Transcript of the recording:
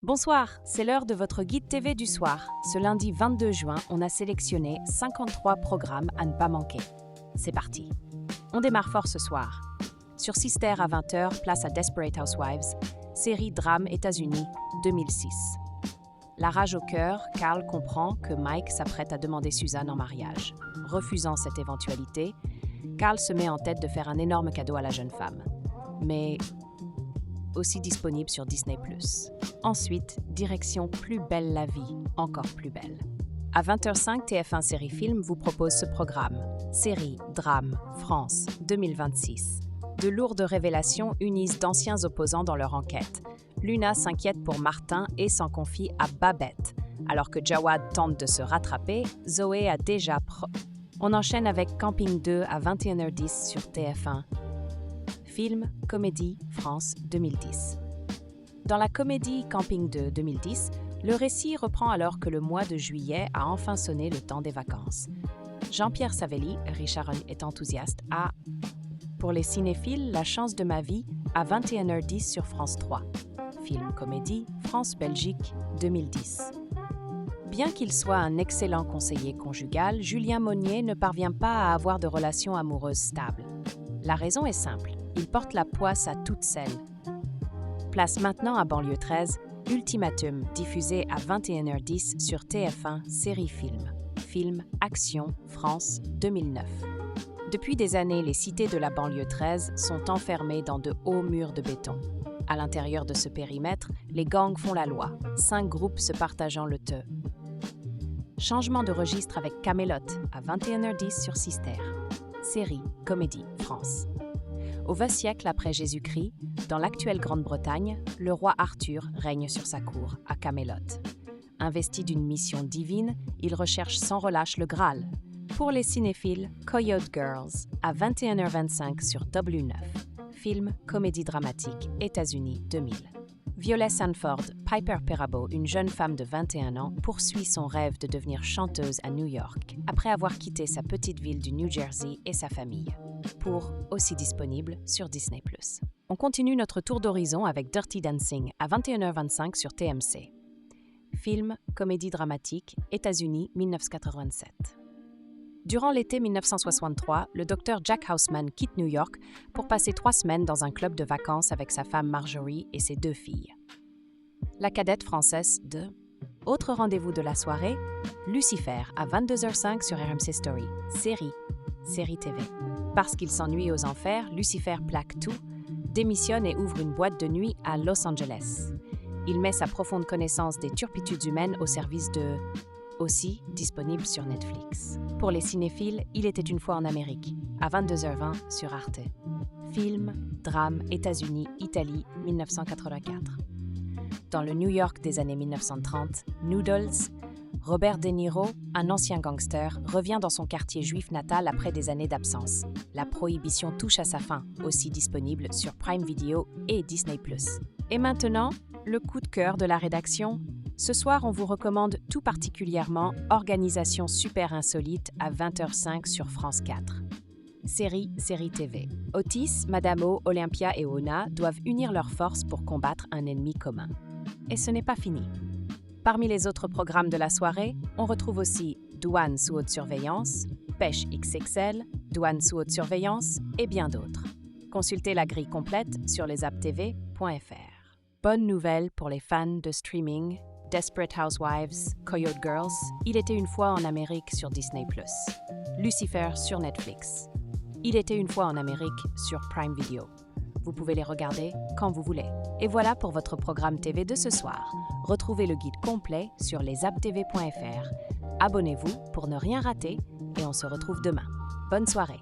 Bonsoir, c'est l'heure de votre guide TV du soir. Ce lundi 22 juin, on a sélectionné 53 programmes à ne pas manquer. C'est parti. On démarre fort ce soir. Sur Sister à 20h, place à Desperate Housewives, série drame États-Unis 2006. La rage au cœur, Carl comprend que Mike s'apprête à demander Suzanne en mariage. Refusant cette éventualité, Carl se met en tête de faire un énorme cadeau à la jeune femme. Mais aussi disponible sur Disney+. Ensuite, direction Plus belle la vie, encore plus belle. À 20h05, TF1 Série Film vous propose ce programme. Série, drame, France, 2026. De lourdes révélations unissent d'anciens opposants dans leur enquête. Luna s'inquiète pour Martin et s'en confie à Babette. Alors que Jawad tente de se rattraper, Zoé a déjà On enchaîne avec Camping 2 à 21h10 sur TF1. Film, comédie, France 2010. Dans la comédie Camping 2 2010, le récit reprend alors que le mois de juillet a enfin sonné le temps des vacances. Jean-Pierre Savelli, Richard est enthousiaste, a, pour les cinéphiles, La chance de ma vie à 21h10 sur France 3. Film, comédie, France-Belgique 2010. Bien qu'il soit un excellent conseiller conjugal, Julien Monnier ne parvient pas à avoir de relations amoureuses stables. La raison est simple. Il porte la poisse à toutes celles. Place maintenant à Banlieue 13, Ultimatum, diffusé à 21h10 sur TF1 Série Film. Film, Action, France, 2009. Depuis des années, les cités de la Banlieue 13 sont enfermées dans de hauts murs de béton. À l'intérieur de ce périmètre, les gangs font la loi, 5 groupes se partageant le te. Changement de registre avec Camelot à 21h10 sur Sister. Série, comédie, France. Au XX siècle après Jésus-Christ, dans l'actuelle Grande-Bretagne, le roi Arthur règne sur sa cour, à Camelot. Investi d'une mission divine, il recherche sans relâche le Graal. Pour les cinéphiles, Coyote Girls, à 21h25 sur W9. Film, comédie dramatique, États-Unis 2000. Violet Sanford, Piper Perabo, une jeune femme de 21 ans, poursuit son rêve de devenir chanteuse à New York, après avoir quitté sa petite ville du New Jersey et sa famille. Pour aussi disponible sur Disney+. On continue notre tour d'horizon avec Dirty Dancing à 21h25 sur TMC. Film, comédie dramatique, États-Unis 1987. Durant l'été 1963, le docteur Jack Houseman quitte New York pour passer 3 semaines dans un club de vacances avec sa femme Marjorie et ses 2 filles. La cadette française de Autre rendez-vous de la soirée, Lucifer à 22h05 sur RMC Story. Série TV. Parce qu'il s'ennuie aux enfers, Lucifer plaque tout, démissionne et ouvre une boîte de nuit à Los Angeles. Il met sa profonde connaissance des turpitudes humaines au service de... Aussi disponible sur Netflix. Pour les cinéphiles, Il était une fois en Amérique, à 22h20 sur Arte. Film, drame, États-Unis, Italie, 1984. Dans le New York des années 1930, Noodles, Robert De Niro, un ancien gangster, revient dans son quartier juif natal après des années d'absence. La prohibition touche à sa fin, aussi disponible sur Prime Video et Disney+. Et maintenant, le coup de cœur de la rédaction. Ce soir, on vous recommande tout particulièrement Organisation super insolite à 20h05 sur France 4. Série TV. Otis, Madame O, Olympia et Ona doivent unir leurs forces pour combattre un ennemi commun. Et ce n'est pas fini. Parmi les autres programmes de la soirée, on retrouve aussi Douane sous haute surveillance, Pêche XXL, Douane sous haute surveillance et bien d'autres. Consultez la grille complète sur lesaptv.fr. Bonne nouvelle pour les fans de streaming, Desperate Housewives, Coyote Girls, Il était une fois en Amérique sur Disney+. Lucifer sur Netflix. Il était une fois en Amérique sur Prime Video. Vous pouvez les regarder quand vous voulez. Et voilà pour votre programme TV de ce soir. Retrouvez le guide complet sur lesaptv.fr. Abonnez-vous pour ne rien rater et on se retrouve demain. Bonne soirée.